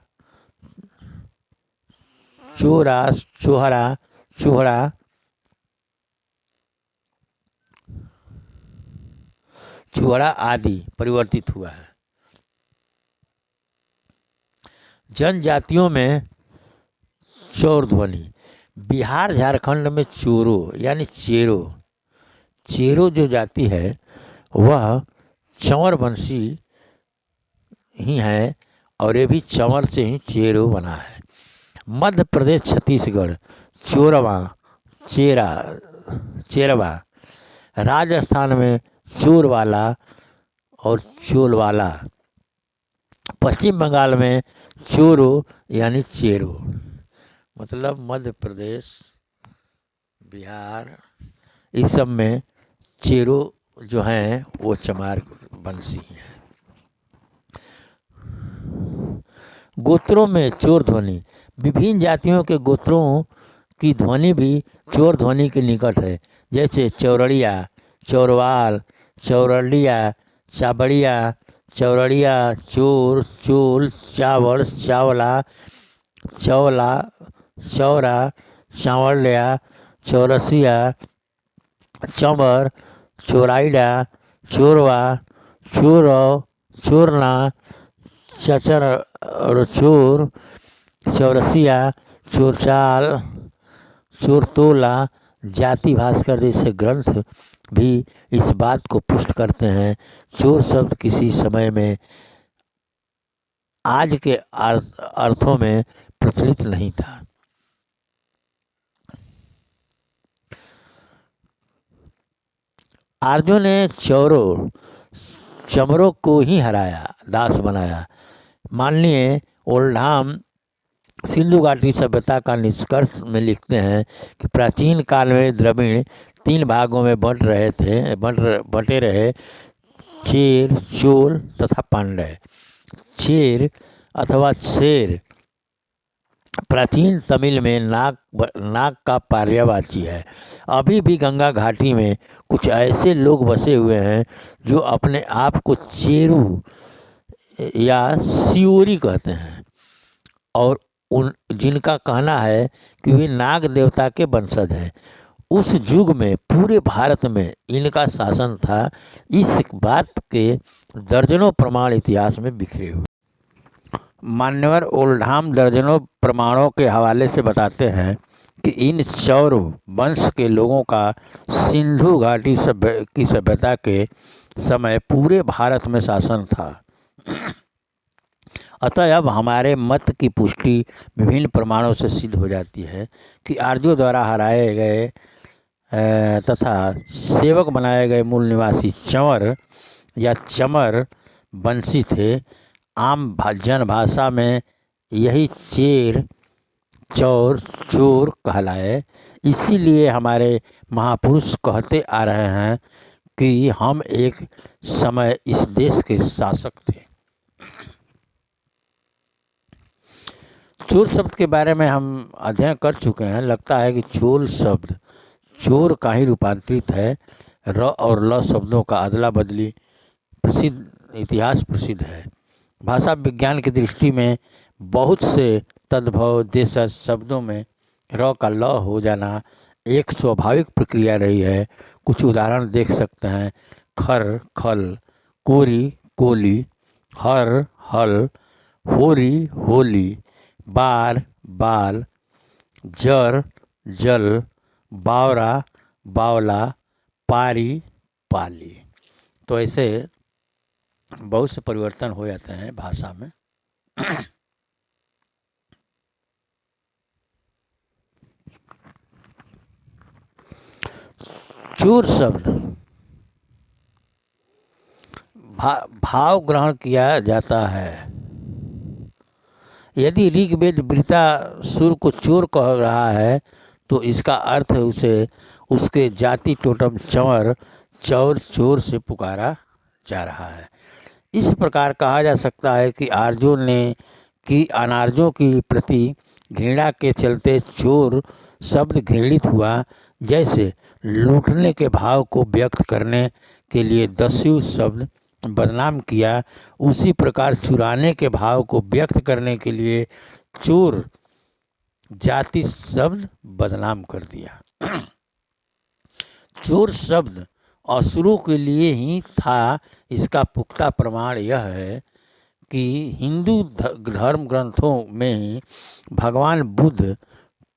चोरा, चोहरा, चूहड़ा। चूहड़ा आदि परिवर्तित हुआ है। जनजातियों में चौर ध्वनि। बिहार झारखंड में चोरो यानी चेरो जो जाति है वह चंवर वंशी ही है और ये भी चंवर से ही चेरो बना है। मध्य प्रदेश, छत्तीसगढ़ चोरवा, चेरवा। राजस्थान में चोरवाला और चोलवाला। पश्चिम बंगाल में चोरो यानी चेरो। मतलब मध्य प्रदेश, बिहार इस सब में चेरो जो हैं वो चमार वंशी हैं। गोत्रों में चोर ध्वनि। विभिन्न जातियों के गोत्रों की ध्वनि भी चोर ध्वनि के निकट है। जैसे चौरड़िया, चौरवाल, चौरड़िया, चाबड़िया, चौरड़िया, चोर, चोल, चावड़, चावला, चौला, चौरा, चावड़िया, चौरसिया, चमर, चोराइडा, चोरवा, चोरव, चोरना, चचर और चोर, चौरसिया, चोरचाल, चोरतोला। जाति भास्कर जैसे ग्रंथ भी इस बात को पुष्ट करते हैं। चोर शब्द किसी समय में आज के अर्थों में प्रचलित नहीं था। आर्यों ने चमरों को ही हराया, दास बनाया। माननीय ओल्डहाम सिंधु घाटी सभ्यता का निष्कर्ष में लिखते हैं कि प्राचीन काल में द्रविड़ 3 भागों में बटे रहे, चेर, चोल तथा पांड्य। चेर अथवा शेर प्राचीन तमिल में नाग का पर्यायवाची है। अभी भी गंगा घाटी में कुछ ऐसे लोग बसे हुए हैं जो अपने आप को चेरू या सियोरी कहते हैं और जिनका कहना है कि वे नाग देवता के वंशज हैं। उस युग में पूरे भारत में इनका शासन था। इस बात के दर्जनों प्रमाण इतिहास में बिखरे हुए। मान्यवर ओल्डहाम दर्जनों प्रमाणों के हवाले से बताते हैं कि इन चौर वंश के लोगों का सिंधु घाटी की सभ्यता के समय पूरे भारत में शासन था। अतः अब हमारे मत की पुष्टि विभिन्न प्रमाणों से सिद्ध हो जाती है कि आर्यों द्वारा हराए गए तथा सेवक बनाए गए मूल निवासी चंवर या चमर वंशी थे। आम जनभाषा में यही चेर, चौर, चोर कहलाए। इसीलिए हमारे महापुरुष कहते आ रहे हैं कि हम एक समय इस देश के शासक थे। चोर शब्द के बारे में हम अध्ययन कर चुके हैं। लगता है कि चोल शब्द चोर का ही रूपांतरित है। र और ल शब्दों का अदला बदली इतिहास प्रसिद्ध है। भाषा विज्ञान की दृष्टि में बहुत से तद्भव देशज शब्दों में र का ल हो जाना एक स्वाभाविक प्रक्रिया रही है। कुछ उदाहरण देख सकते हैं। खर, खल, कोरी, कोली, हर, हल, होरी, होली, बार, बाल, जर, जल, बावरा, बावला, पारी, पाली। तो ऐसे बहुत से परिवर्तन हो जाते हैं भाषा में। चोर शब्द भाव ग्रहण किया जाता है। यदि ऋग्वेद वृत्तासुर को चोर कह रहा है तो इसका अर्थ उसे उसके जाति टोटम चंवर, चौर, चोर से पुकारा जा रहा है। इस प्रकार कहा जा सकता है कि आर्यों ने कि अनार्यों की प्रति घृणा के चलते चोर शब्द घृणित हुआ। जैसे लूटने के भाव को व्यक्त करने के लिए दस्यु शब्द बदनाम किया, उसी प्रकार चुराने के भाव को व्यक्त करने के लिए चोर जाति शब्द बदनाम कर दिया। चोर शब्द असुरों के लिए ही था। इसका पुख्ता प्रमाण यह है कि हिंदू धर्म ग्रंथों में ही भगवान बुद्ध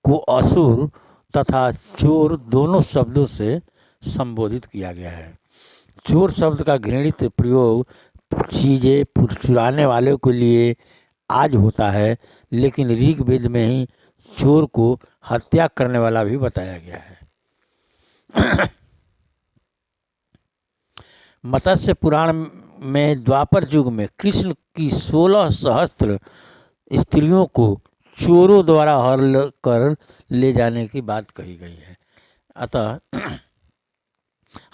को असुर तथा चोर दोनों शब्दों से संबोधित किया गया है। चोर शब्द का घृणित प्रयोग चीज़ें चुराने वालों के लिए आज होता है, लेकिन ऋग्वेद में ही चोर को हत्या करने वाला भी बताया गया है। मत्स्य पुराण में द्वापर युग में कृष्ण की 16 सहस्त्र स्त्रियों को चोरों द्वारा हर कर ले जाने की बात कही गई है। अतः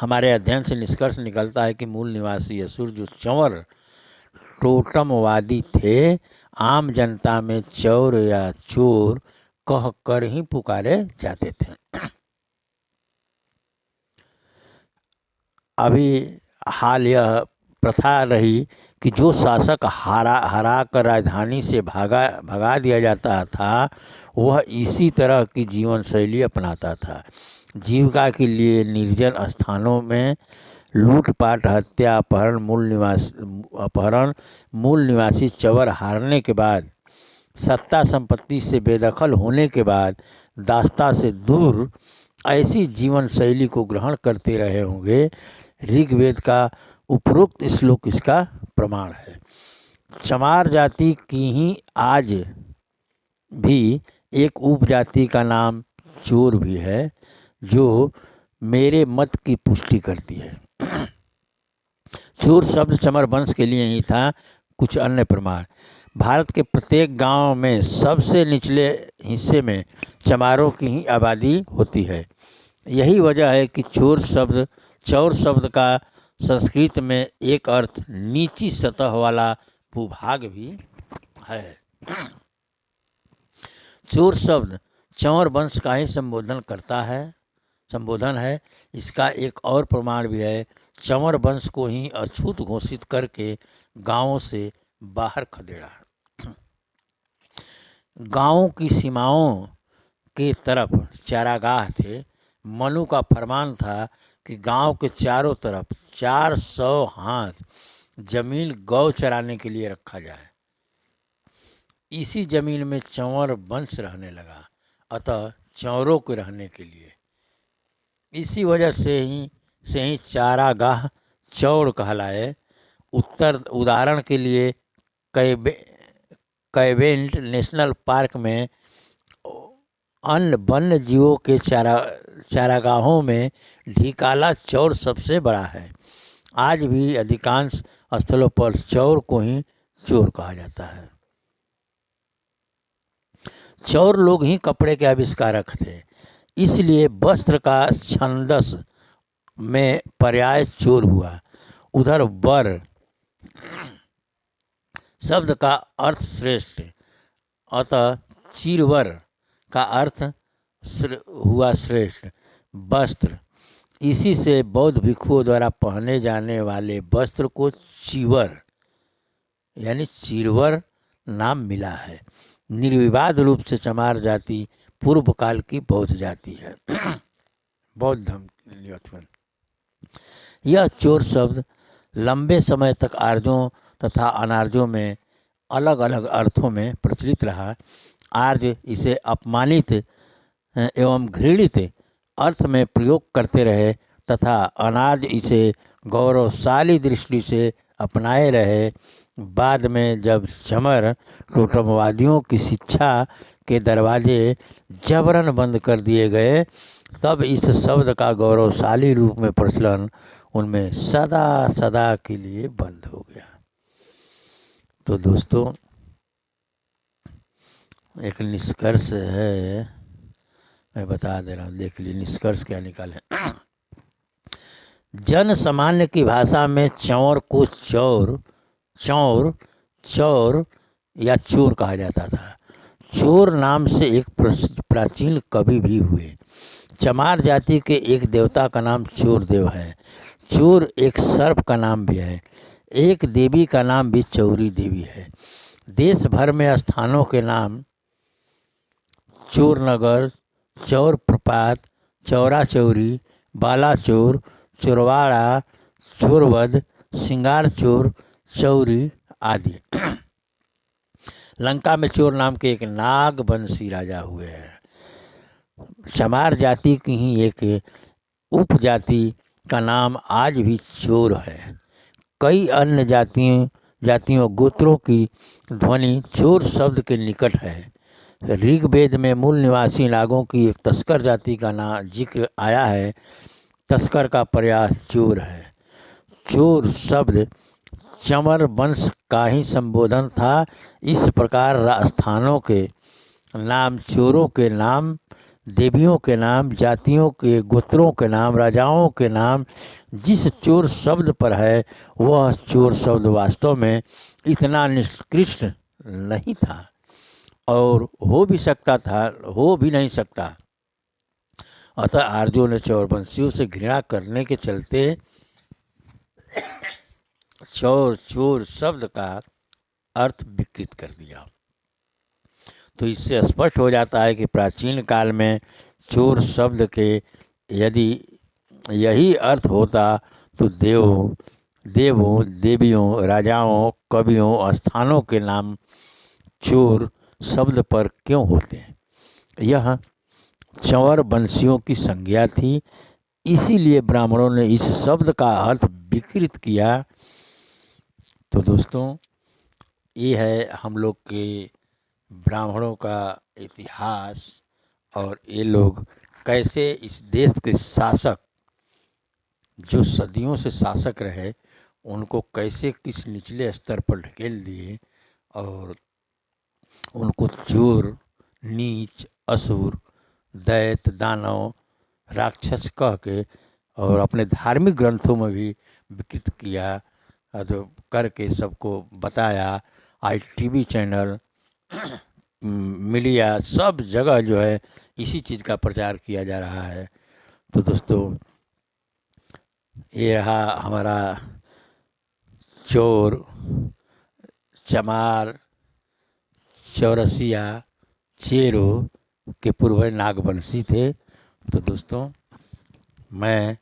हमारे अध्ययन से निष्कर्ष निकलता है कि मूल निवासी असुर जो चंवर टोटमवादी थे, आम जनता में चौर या चोर कह कर ही पुकारे जाते थे। अभी हाल यह प्रथा रही कि जो शासक हरा कर राजधानी से भगा दिया जाता था, वह इसी तरह की जीवन शैली अपनाता था। जीविका के लिए निर्जन स्थानों में लूटपाट, हत्या, अपहरण, मूल निवासी चवर हारने के बाद, सत्ता संपत्ति से बेदखल होने के बाद, दास्ता से दूर ऐसी जीवन शैली को ग्रहण करते रहे होंगे। ऋग्वेद का उपरोक्त श्लोक इसका प्रमाण है। चमार जाति की ही आज भी एक उपजाति का नाम चोर भी है, जो मेरे मत की पुष्टि करती है। चोर शब्द चमर वंश के लिए ही था। कुछ अन्य प्रमाण: भारत के प्रत्येक गांव में सबसे निचले हिस्से में चमारों की ही आबादी होती है। यही वजह है कि चौर शब्द का संस्कृत में एक अर्थ नीची सतह वाला भूभाग भी है। चोर शब्द चौर वंश का ही संबोधन है। इसका एक और प्रमाण भी है। चंवर वंश को ही अछूत घोषित करके गांवों से बाहर खदेड़ा। गांवों की सीमाओं के तरफ चारागाह थे। मनु का फरमान था कि गांव के चारों तरफ 400 हाथ जमीन गौ चराने के लिए रखा जाए। इसी जमीन में चंवर वंश रहने लगा, अतः चौरों के रहने के लिए। इसी वजह से ही चारागाह चौर कहलाए। उदाहरण के लिए कैवेंट नेशनल पार्क में अन्य वन्य जीवों के चारागाहों में ढिकाला चौर सबसे बड़ा है। आज भी अधिकांश स्थलों पर चौर को ही चोर कहा जाता है। चौर लोग ही कपड़े के आविष्कारक थे, इसलिए वस्त्र का छंदस में पर्याय चोर हुआ। उधर वर शब्द का अर्थ श्रेष्ठ, अतः चीरवर का अर्थ हुआ श्रेष्ठ वस्त्र। इसी से बौद्ध भिक्षुओं द्वारा पहने जाने वाले वस्त्र को चीवर यानी चीरवर नाम मिला है। निर्विवाद रूप से चमार जाति पूर्व काल की बौद्ध जाति है। बौद्ध धर्म। यह चोर शब्द लंबे समय तक आर्यों तथा अनार्यों में अलग अलग अर्थों में प्रचलित रहा। आर्य इसे अपमानित एवं घृणित अर्थ में प्रयोग करते रहे तथा अनार्य इसे गौरवशाली दृष्टि से अपनाए रहे। बाद में जब चमर टोटमवादियों की शिक्षा के दरवाजे जबरन बंद कर दिए गए, तब इस शब्द का गौरवशाली रूप में प्रचलन उनमें सदा सदा के लिए बंद हो गया। तो दोस्तों, एक निष्कर्ष है, मैं बता दे रहा हूँ, देख लीजिए निष्कर्ष क्या निकाले। जन सामान्य की भाषा में चौर को चौर या चोर कहा जाता था। चोर नाम से एक प्राचीन कवि भी हुए। चमार जाति के एक देवता का नाम चोर देव है। चोर एक सर्प का नाम भी है। एक देवी का नाम भी चौरी देवी है। देश भर में स्थानों के नाम चोरनगर, चौर प्रपात, चौरा चौरी, बालाचोर, चोरवाड़ा, चोरवध, सिंगार चोर, चौरी आदि। लंका में चोर नाम के एक नागवंशी राजा हुए हैं। चमार जाति की ही एक उपजाति का नाम आज भी चोर है। कई अन्य जातियों गोत्रों की ध्वनि चोर शब्द के निकट है। ऋग्वेद में मूल निवासी नागों की एक तस्कर जाति का नाम जिक्र आया है। तस्कर का प्रयास चोर है। चोर शब्द चमर वंश का ही संबोधन था। इस प्रकार स्थानों के नाम, चोरों के नाम, देवियों के नाम, जातियों के गोत्रों के नाम, राजाओं के नाम जिस चोर शब्द पर है, वह चोर शब्द वास्तव में इतना निकृष्ट नहीं था और हो भी नहीं सकता। अतः आर्यों ने चौरवंशियों से घृणा करने के चलते चौर चोर शब्द का अर्थ विकृत कर दिया। तो इससे स्पष्ट हो जाता है कि प्राचीन काल में चोर शब्द के यदि यही अर्थ होता तो देवों देवियों राजाओं कवियों स्थानों के नाम चोर शब्द पर क्यों होते हैं। यह चंवर वंशियों की संज्ञा थी, इसीलिए ब्राह्मणों ने इस शब्द का अर्थ विकृत किया। तो दोस्तों, ये है हम लोग के ब्राह्मणों का इतिहास और ये लोग कैसे इस देश के शासक जो सदियों से शासक रहे उनको कैसे किस निचले स्तर पर ढकेल दिए और उनको चोर नीच असुर दैत दानव राक्षस कह के और अपने धार्मिक ग्रंथों में भी विकृत किया तो करके सबको बताया। आज टीवी चैनल मीडिया सब जगह जो है इसी चीज़ का प्रचार किया जा रहा है। तो दोस्तों, ये रहा हमारा चोर चमार चौरसिया चेरो के पूर्वज नागवंशी थे। तो दोस्तों, मैं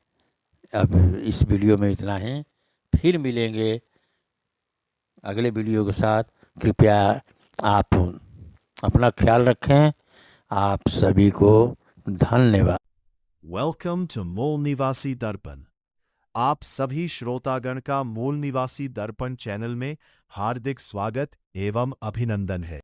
अब इस वीडियो में इतना ही, फिर मिलेंगे अगले वीडियो के साथ। कृपया आप अपना ख्याल रखें। आप सभी को धन्यवाद। वेलकम टू मूल निवासी दर्पण। आप सभी श्रोतागण का मूल निवासी दर्पण चैनल में हार्दिक स्वागत एवं अभिनंदन है।